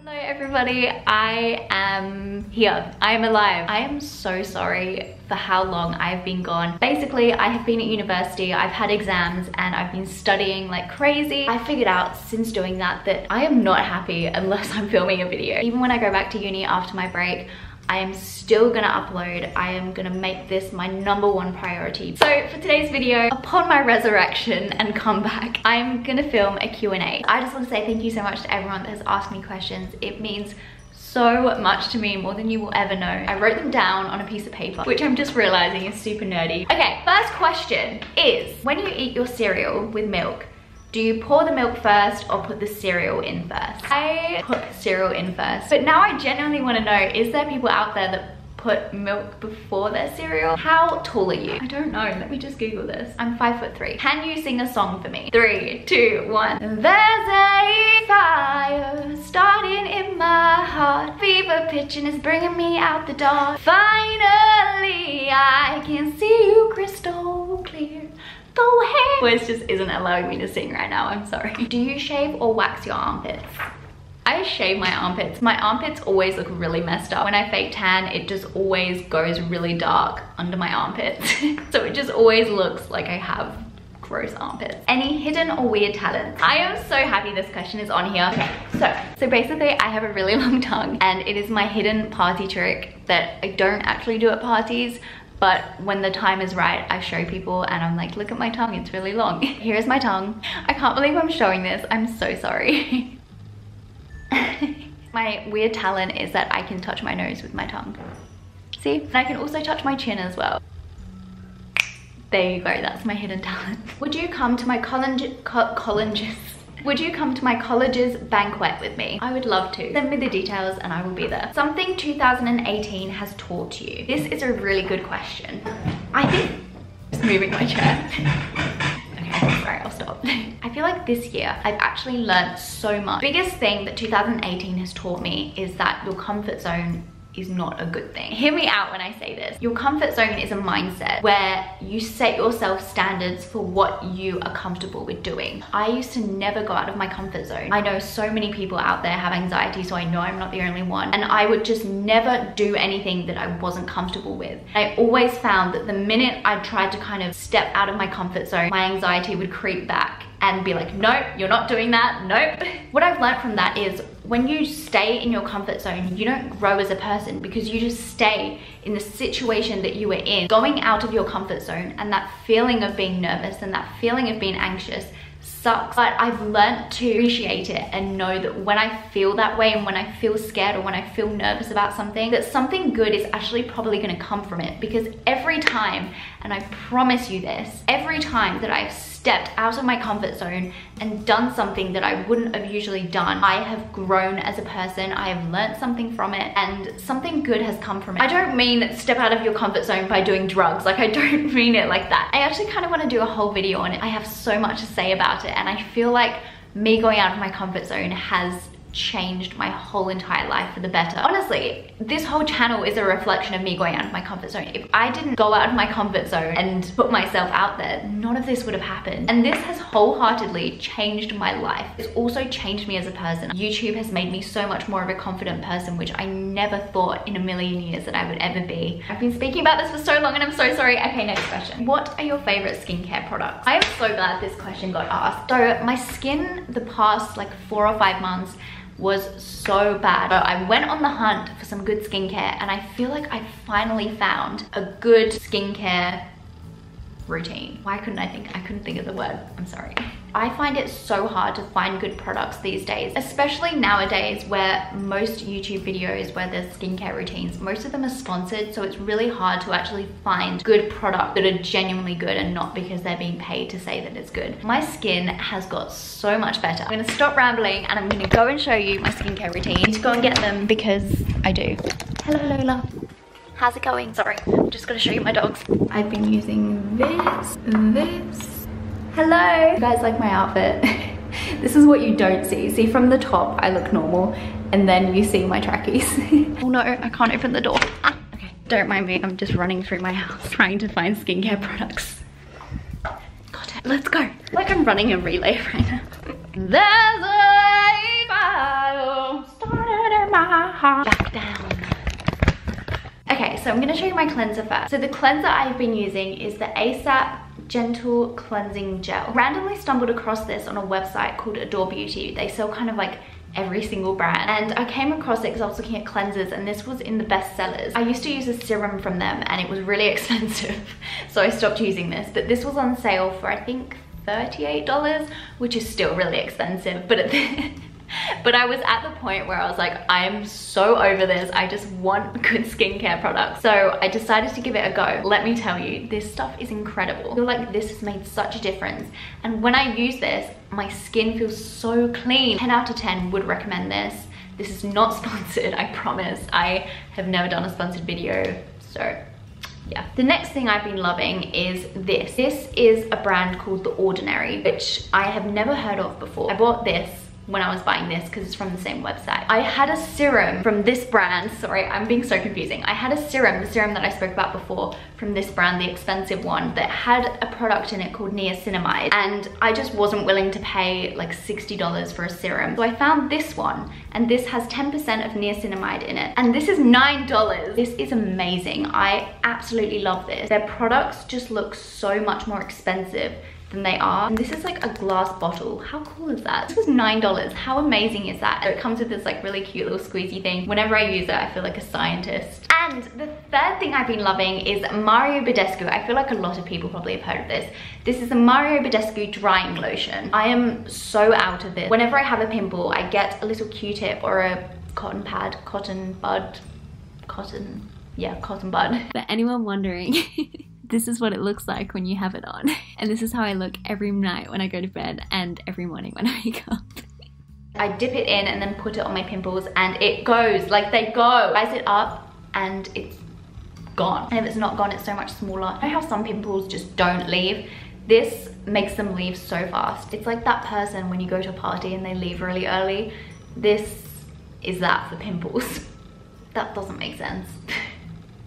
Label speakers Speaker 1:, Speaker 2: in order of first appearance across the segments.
Speaker 1: Hello everybody, I am here. I am alive. I am so sorry for how long I've been gone. Basically, I have been at university, I've had exams, and I've been studying like crazy. I figured out since doing that I am not happy unless I'm filming a video. Even when I go back to uni after my break, I am still gonna upload. I am gonna make this my #1 priority. So for today's video, upon my resurrection and comeback, I'm gonna film a Q&A. I just want to say thank you so much to everyone that has asked me questions. It means so much to me, more than you will ever know. I wrote them down on a piece of paper, which I'm just realizing is super nerdy. Okay, first question is, when you eat your cereal with milk, do you pour the milk first or put the cereal in first? I put cereal in first, but now I genuinely want to know, is there people out there that put milk before their cereal? How tall are you? I don't know, let me just Google this. I'm 5'3". Can you sing a song for me? 3, 2, 1. There's a fire starting in my heart. Fever pitching is bringing me out the door. Finally, I can see you crystal clear. Voice just isn't allowing me to sing right now, I'm sorry. Do you shave or wax your armpits? I shave my armpits. My armpits always look really messed up. When I fake tan, it just always goes really dark under my armpits. So it just always looks like I have gross armpits. Any hidden or weird talents? I am so happy this question is on here. Okay, so basically I have a really long tongue and it is my hidden party trick that I don't actually do at parties. But when the time is right, I show people and I'm like, look at my tongue, it's really long. Here's my tongue. I can't believe I'm showing this. I'm so sorry. My weird talent is that I can touch my nose with my tongue. See? And I can also touch my chin as well. There you go, that's my hidden talent. Would you come to my Would you come to my college's banquet with me? I would love to. Send me the details and I will be there. Something 2018 has taught you. This is a really good question. I think, just moving my chair. Okay, sorry, I'll stop. I feel like this year I've actually learned so much. Biggest thing that 2018 has taught me is that your comfort zone is not a good thing. Hear me out when I say this. Your comfort zone is a mindset where you set yourself standards for what you are comfortable with doing. I used to never go out of my comfort zone. I know so many people out there have anxiety, so I know I'm not the only one. And I would just never do anything that I wasn't comfortable with. I always found that the minute I tried to kind of step out of my comfort zone, my anxiety would creep back and be like, nope, you're not doing that, nope. What I've learned from that is when you stay in your comfort zone, you don't grow as a person because you just stay in the situation that you were in. Going out of your comfort zone and that feeling of being nervous and that feeling of being anxious sucks, but I've learned to appreciate it and know that when I feel that way and when I feel scared or when I feel nervous about something, that something good is actually probably gonna come from it. Because every time, and I promise you this, every time that I've stepped out of my comfort zone and done something that I wouldn't have usually done, I have grown as a person, I have learned something from it, and something good has come from it. I don't mean step out of your comfort zone by doing drugs, like I don't mean it like that. I actually kind of want to do a whole video on it. I have so much to say about it, and I feel like me going out of my comfort zone has changed my whole entire life for the better. Honestly, this whole channel is a reflection of me going out of my comfort zone. If I didn't go out of my comfort zone and put myself out there, none of this would have happened. And this has wholeheartedly changed my life. It's also changed me as a person. YouTube has made me so much more of a confident person, which I never thought in a million years that I would ever be. I've been speaking about this for so long and I'm so sorry. Okay, next question. What are your favorite skincare products? I am so glad this question got asked. So my skin the past like 4 or 5 months was so bad. So I went on the hunt for some good skincare and I feel like I finally found a good skincare routine. Why couldn't I couldn't think of the word, I'm sorry. I find it so hard to find good products these days, especially nowadays where most YouTube videos where there's skincare routines, most of them are sponsored, so it's really hard to actually find good products that are genuinely good and not because they're being paid to say that it's good. My skin has got so much better. I'm gonna stop rambling and I'm gonna go and show you my skincare routine. I need to go and get them because I do. Hello Lola. How's it going? Sorry, I'm just gonna show you my dogs. I've been using this. Hello. You guys like my outfit? This is what you don't see. See, from the top, I look normal, and then you see my trackies. Oh no, I can't open the door. Ah, okay, don't mind me. I'm just running through my house trying to find skincare products. Got it. Let's go. Like I'm running a relay right now. There's a fire started car. Back down. Okay, so I'm gonna show you my cleanser first. So the cleanser I've been using is the ASAP Gentle Cleansing Gel. Randomly stumbled across this on a website called Adore Beauty. They sell kind of like every single brand, and I came across it because I was looking at cleansers and this was in the best sellers. I used to use a serum from them and it was really expensive, so I stopped using this, but this was on sale for I think $38, which is still really expensive, but but I was at the point where I was like, I am so over this. I just want good skincare products. So I decided to give it a go. Let me tell you, this stuff is incredible. I feel like this has made such a difference. And when I use this, my skin feels so clean. 10 out of 10 would recommend this. This is not sponsored, I promise. I have never done a sponsored video, so yeah. The next thing I've been loving is this. This is a brand called The Ordinary, which I have never heard of before. I bought this when I was buying this because it's from the same website. I had a serum from this brand. Sorry, I'm being so confusing. I had a serum, the serum that I spoke about before, from this brand, the expensive one, that had a product in it called niacinamide, and I just wasn't willing to pay like $60 for a serum. So I found this one, and this has 10% of niacinamide in it, and this is $9. This is amazing. I absolutely love this. Their products just look so much more expensive than they are, and this is like a glass bottle. How cool is that? This was $9. How amazing is that? It comes with this like really cute little squeezy thing. Whenever I use it, I feel like a scientist. And the third thing I've been loving is Mario Badescu. I feel like a lot of people probably have heard of this. This is a Mario Badescu drying lotion. I am so out of this. Whenever I have a pimple, I get a little Q-tip or a cotton pad, cotton bud. For anyone wondering, this is what it looks like when you have it on. And this is how I look every night when I go to bed and every morning when I wake up. I dip it in and then put it on my pimples and it goes, like they go. Rise it up and it's gone. And if it's not gone, it's so much smaller. You know how some pimples just don't leave? This makes them leave so fast. It's like that person when you go to a party and they leave really early. This is that for pimples. That doesn't make sense.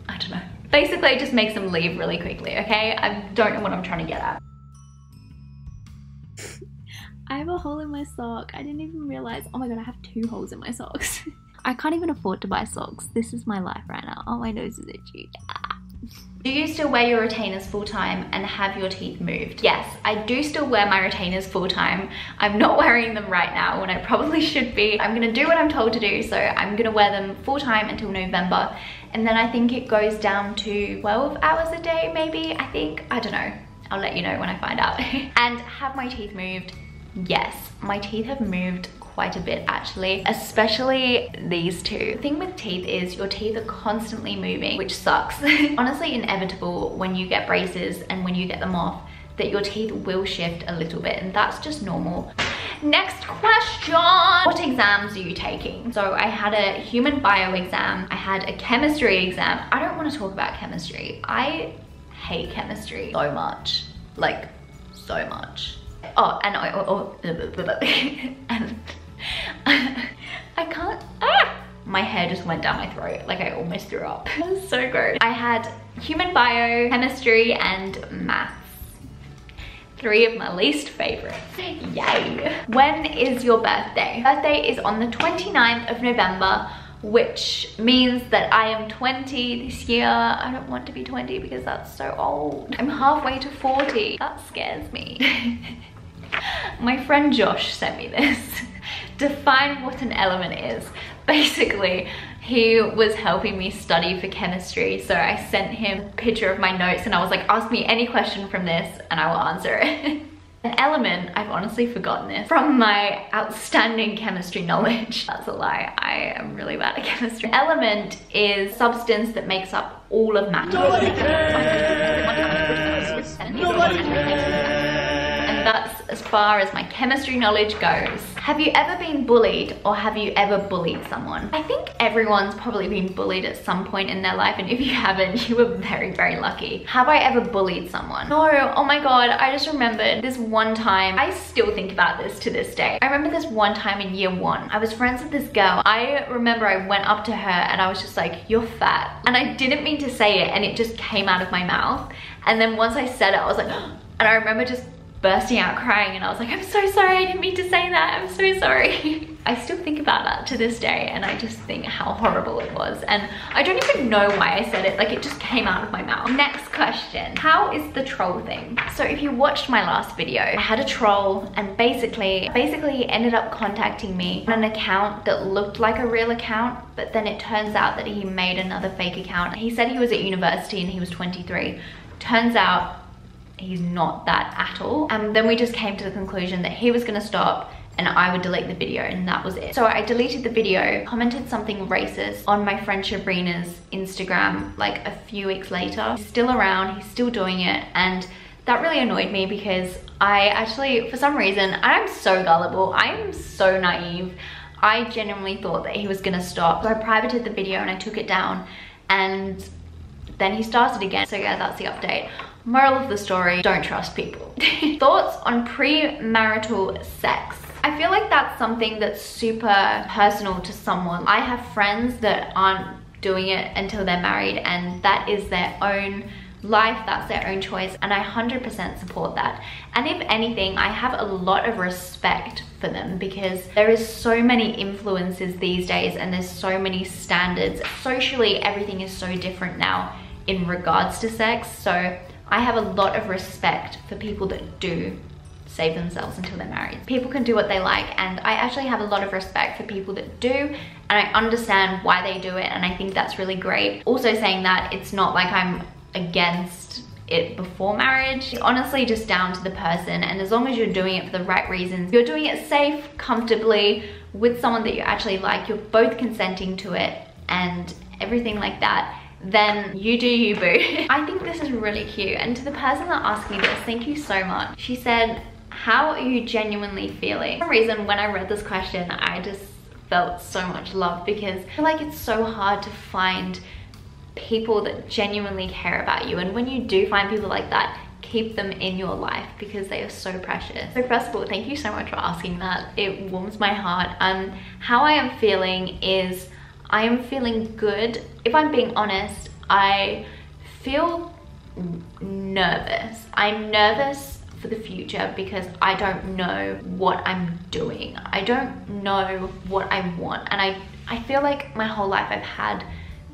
Speaker 1: I don't know. Basically, it just makes them leave really quickly, okay? I don't know what I'm trying to get at. I have a hole in my sock. I didn't even realize. Oh my god, I have 2 holes in my socks. I can't even afford to buy socks. This is my life right now. Oh, my nose is itchy. Do you still wear your retainers full time and have your teeth moved? Yes, I do still wear my retainers full time. I'm not wearing them right now when I probably should be. I'm gonna do what I'm told to do, so I'm gonna wear them full time until November. And then I think it goes down to 12 hours a day, maybe, I think. I don't know. I'll let you know when I find out. And have my teeth moved? Yes, my teeth have moved quite a bit actually, especially these two. The thing with teeth is your teeth are constantly moving, which sucks. Honestly inevitable when you get braces and when you get them off, that your teeth will shift a little bit, and that's just normal. Next question. What exams are you taking? So I had a human bio exam. I had a chemistry exam. I don't want to talk about chemistry. I hate chemistry so much. Like, so much. Oh, and and I can't, my hair just went down my throat, like I almost threw up. That was so gross. I had human bio, chemistry, and maths. 3 of my least favorites. Yay. When is your birthday? Birthday is on the 29th of November, which means that I am 20 this year. I don't want to be 20 because that's so old. I'm halfway to 40. That scares me. My friend Josh sent me this. Define what an element is. Basically, he was helping me study for chemistry, so I sent him a picture of my notes and I was like, ask me any question from this and I will answer it. An element, I've honestly forgotten this from my outstanding chemistry knowledge. That's a lie, I am really bad at chemistry. Element is substance that makes up all of matter. And that's as far as my chemistry knowledge goes. Have you ever been bullied, or have you ever bullied someone? I think everyone's probably been bullied at some point in their life, and if you haven't, you were very, very lucky. Have I ever bullied someone? No, oh my god, I just remembered this one time. I still think about this to this day. I remember this one time in year 1. I was friends with this girl. I remember I went up to her and I was just like, you're fat. And I didn't mean to say it, and it just came out of my mouth. And then once I said it, I was like, and I remember just bursting out crying, and I was like, I'm so sorry, I didn't mean to say that, I'm so sorry. I still think about that to this day, and I just think how horrible it was, and I don't even know why I said it, like it just came out of my mouth. Next question, how is the troll thing? So if you watched my last video, I had a troll, and basically ended up contacting me on an account that looked like a real account, but then it turns out that he made another fake account. He said he was at university and he was 23. Turns out he's not that at all. And then we just came to the conclusion that he was gonna stop and I would delete the video, and that was it. So I deleted the video, commented something racist on my friend Shabrina's Instagram like a few weeks later. He's still around, he's still doing it, and that really annoyed me because I actually, for some reason, I'm so gullible, I am so naive. I genuinely thought that he was gonna stop. So I privated the video and I took it down, and then he started again. So yeah, that's the update. Moral of the story, don't trust people. Thoughts on premarital sex. I feel like that's something that's super personal to someone. I have friends that aren't doing it until they're married, and that is their own life, that's their own choice, and I 100% support that. And if anything, I have a lot of respect for them because there is so many influences these days, and there's so many standards. Socially, everything is so different now in regards to sex, so I have a lot of respect for people that do save themselves until they're married. People can do what they like, and I actually have a lot of respect for people that do, and I understand why they do it, and I think that's really great. Also saying that, it's not like I'm against it before marriage. It's honestly just down to the person, and as long as you're doing it for the right reasons, you're doing it safe, comfortably, with someone that you actually like, you're both consenting to it and everything like that, then you do you, boo. I think this is really cute, and to the person that asked me this, thank you so much. She said, how are you genuinely feeling? For some reason, when I read this question, I just felt so much love because I feel like it's so hard to find people that genuinely care about you, and when you do find people like that, keep them in your life because they are so precious. So first of all, thank you so much for asking that. It warms my heart. How I am feeling is I am feeling good. If I'm being honest, I feel nervous. I'm nervous for the future because I don't know what I'm doing. I don't know what I want, and I feel like my whole life I've had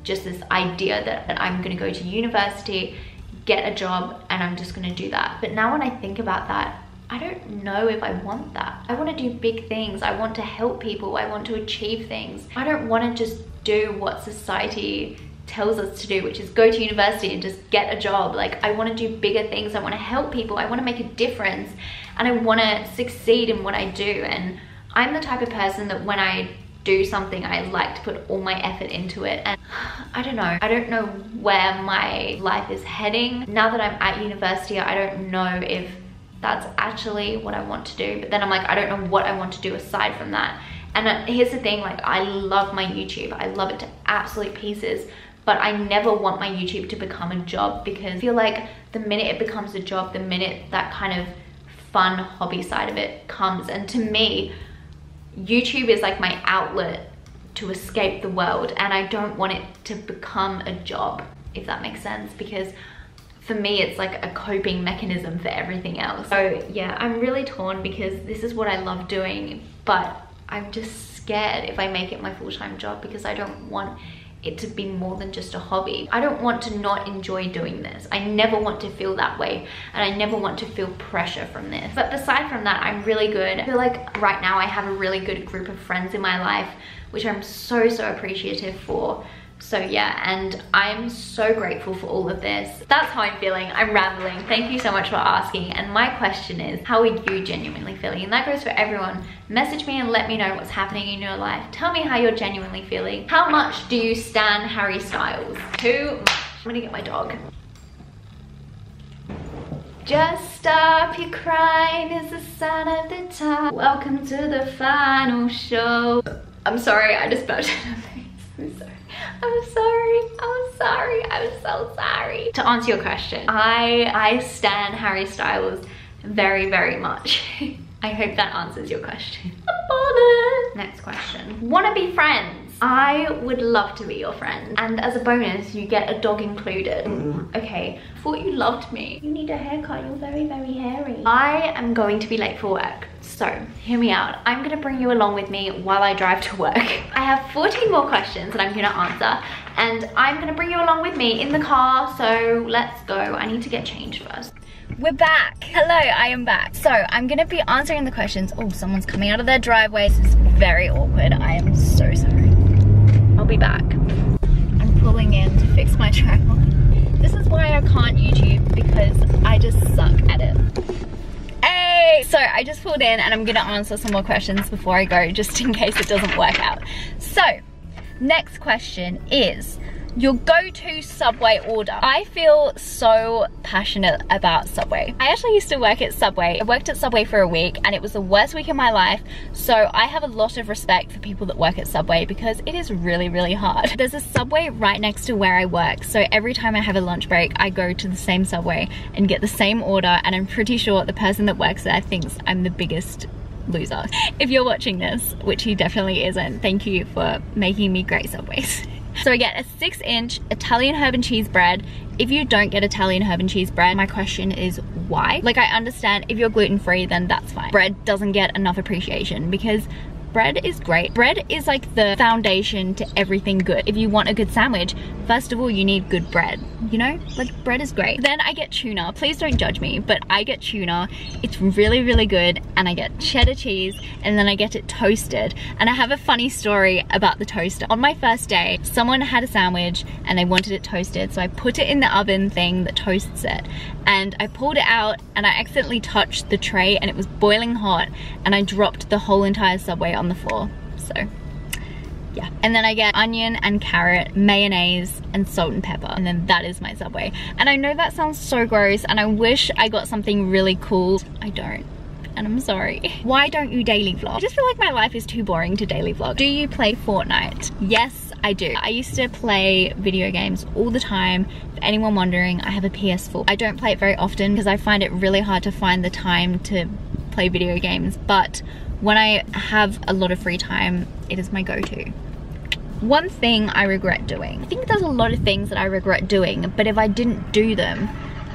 Speaker 1: just this idea that I'm gonna go to university, get a job, and I'm just gonna do that. But now when I think about that, I don't know if I want that. I wanna do big things. I want to help people. I want to achieve things. I don't wanna just do what society tells us to do, which is go to university and just get a job. Like, I wanna do bigger things. I wanna help people. I wanna make a difference, and I wanna succeed in what I do. And I'm the type of person that when I do something, I like to put all my effort into it, and I don't know where my life is heading. Now that I'm at university, I don't know if that's actually what I want to do, but then I'm like, I don't know what I want to do aside from that. And here's the thing, like, I love my YouTube, I love it to absolute pieces, but I never want my YouTube to become a job, because I feel like the minute it becomes a job, the minute that kind of fun hobby side of it comes, and to me, YouTube is like my outlet to escape the world, and I don't want it to become a job, if that makes sense, because for me it's like a coping mechanism for everything else. So yeah, I'm really torn because this is what I love doing, but I'm just scared if I make it my full-time job, because I don't want it to be more than just a hobby. I don't want to not enjoy doing this. I never want to feel that way, and I never want to feel pressure from this. But aside from that, I'm really good. I feel like right now I have a really good group of friends in my life, which I'm so appreciative for. So yeah, and I'm so grateful for all of this. That's how I'm feeling. I'm rambling. Thank you so much for asking. And my question is, how are you genuinely feeling? And that goes for everyone. Message me and let me know what's happening in your life. Tell me how you're genuinely feeling. How much do you stan Harry Styles? Too much. I'm gonna get my dog. Just stop your crying is the sign of the time. Welcome to the final show. I'm sorry, I just burped in the face. I'm sorry. I'm so sorry. To answer your question, I stan Harry Styles very much. I hope that answers your question. Next question. Wanna be friends? I would love to be your friend. And as a bonus, you get a dog included. Okay, I thought you loved me. You need a haircut, you're very, very hairy. I am going to be late for work. So, hear me out. I'm gonna bring you along with me while I drive to work. I have 14 more questions that I'm gonna answer, and I'm gonna bring you along with me in the car, so let's go. I need to get changed first. We're back. Hello, I am back. So, I'm gonna be answering the questions. Oh, someone's coming out of their driveway. This is very awkward. I am so sorry. I'll be back. I'm pulling in to fix my tripod. This is why I can't YouTube, because I just suck at it. Hey! So I just pulled in and I'm gonna answer some more questions before I go, just in case it doesn't work out. So, next question is your go-to Subway order. I feel so passionate about Subway. I actually used to work at Subway. I worked at Subway for a week and it was the worst week of my life. So I have a lot of respect for people that work at Subway because it is really, really hard. There's a Subway right next to where I work. So every time I have a lunch break, I go to the same Subway and get the same order. And I'm pretty sure the person that works there thinks I'm the biggest loser. If you're watching this, which he definitely isn't, thank you for making me great Subways. So I get a 6-inch Italian herb and cheese bread. If you don't get Italian herb and cheese bread, my question is why? Like, I understand if you're gluten-free, then that's fine. Bread doesn't get enough appreciation because bread is great. Bread is like the foundation to everything good. If you want a good sandwich, first of all, you need good bread, you know? Like, bread is great. Then I get tuna. Please don't judge me, but I get tuna. It's really, really good. And I get cheddar cheese, and then I get it toasted. And I have a funny story about the toaster. On my first day, someone had a sandwich and they wanted it toasted. So I put it in the oven thing that toasts it. And I pulled it out and I accidentally touched the tray and it was boiling hot. And I dropped the whole entire Subway on the floor. So yeah. And then I get onion and carrot, mayonnaise and salt and pepper, and then that is my Subway. And I know that sounds so gross and I wish I got something really cool. I don't, and I'm sorry. Why don't you daily vlog? I just feel like my life is too boring to daily vlog. Do you play Fortnite? Yes, I do. I used to play video games all the time. For anyone wondering, I have a PS4. I don't play it very often because I find it really hard to find the time to play video games, but when I have a lot of free time, it is my go-to. One thing I regret doing. I think there's a lot of things that I regret doing, but if I didn't do them,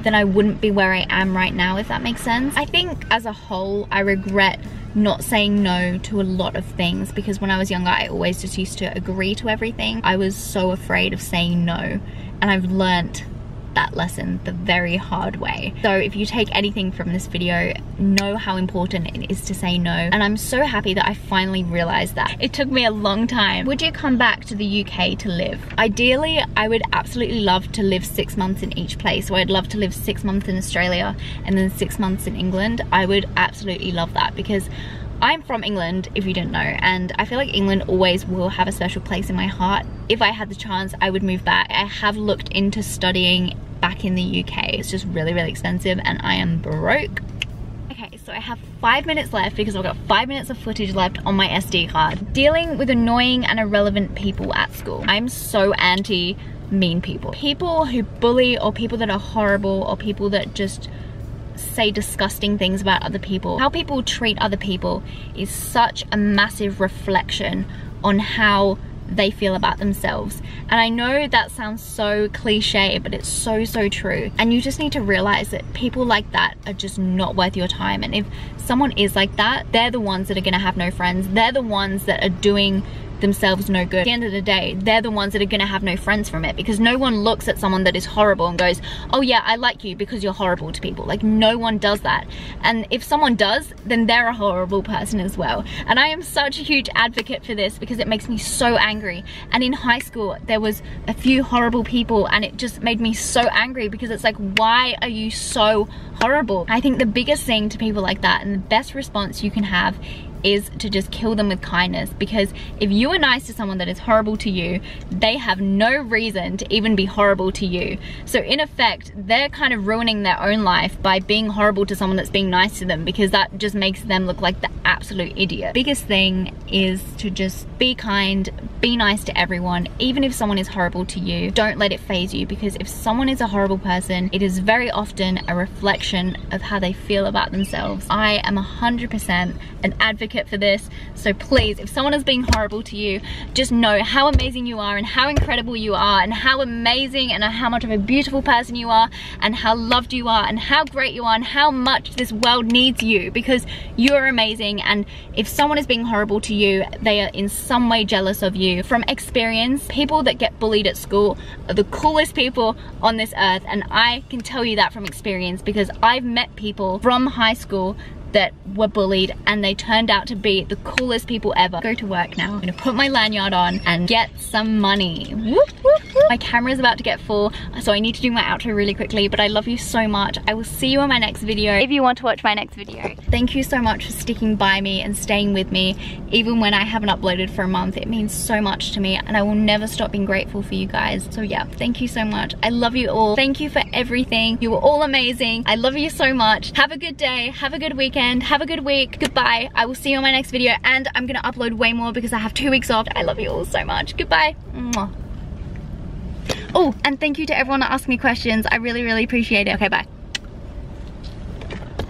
Speaker 1: then I wouldn't be where I am right now, if that makes sense. I think as a whole, I regret not saying no to a lot of things because when I was younger, I always just used to agree to everything. I was so afraid of saying no, and I've learnt that lesson the very hard way. So if you take anything from this video, know how important it is to say no. And I'm so happy that I finally realized that. It took me a long time. Would you come back to the UK to live? Ideally, I would absolutely love to live 6 months in each place. So I'd love to live 6 months in Australia and then 6 months in England. I would absolutely love that because I'm from England, if you didn't know, and I feel like England always will have a special place in my heart. If I had the chance, I would move back. I have looked into studying back in the UK. It's just really, really expensive and I am broke. Okay, so I have 5 minutes left because I've got 5 minutes of footage left on my SD card. Dealing with annoying and irrelevant people at school. I'm so anti mean people. People who bully, or people that are horrible, or people that just say disgusting things about other people. How people treat other people is such a massive reflection on how they feel about themselves. And I know that sounds so cliche, but it's so, so true. And you just need to realize that people like that are just not worth your time. And if someone is like that, they're the ones that are gonna have no friends. They're the ones that are doing themselves no good. At the end of the day, they're the ones that are gonna have no friends from it, because no one looks at someone that is horrible and goes, oh yeah, I like you because you're horrible to people. Like, no one does that. And if someone does, then they're a horrible person as well. And I am such a huge advocate for this because it makes me so angry. And in high school, there was a few horrible people and it just made me so angry because it's like, why are you so horrible? I think the biggest thing to people like that and the best response you can have is to just kill them with kindness, because if you are nice to someone that is horrible to you, they have no reason to even be horrible to you. So in effect, they're kind of ruining their own life by being horrible to someone that's being nice to them, because that just makes them look like the absolute idiot. Biggest thing is to just be kind, be nice to everyone. Even if someone is horrible to you, don't let it faze you, because if someone is a horrible person, it is very often a reflection of how they feel about themselves. I am 100% an advocate advocate for this. So please, if someone is being horrible to you, just know how amazing you are and how incredible you are and how amazing and how much of a beautiful person you are and how loved you are and how great you are and how much this world needs you, because you are amazing. And if someone is being horrible to you, they are in some way jealous of you. From experience, people that get bullied at school are the coolest people on this earth, and I can tell you that from experience, because I've met people from high school that were bullied and they turned out to be the coolest people ever. Go to work now. I'm gonna put my lanyard on and get some money. Whoop, whoop, whoop. My camera's about to get full, so I need to do my outro really quickly, but I love you so much. I will see you on my next video if you want to watch my next video. Thank you so much for sticking by me and staying with me even when I haven't uploaded for a month. It means so much to me, and I will never stop being grateful for you guys. So yeah, thank you so much. I love you all. Thank you for everything. You were all amazing. I love you so much. Have a good day. Have a good weekend. Have a good week. Goodbye. I will see you on my next video, and I'm gonna upload way more because I have 2 weeks off. I love you all so much. Goodbye. Mwah. Oh, and thank you to everyone that asked me questions. I really, really appreciate it. Okay, bye.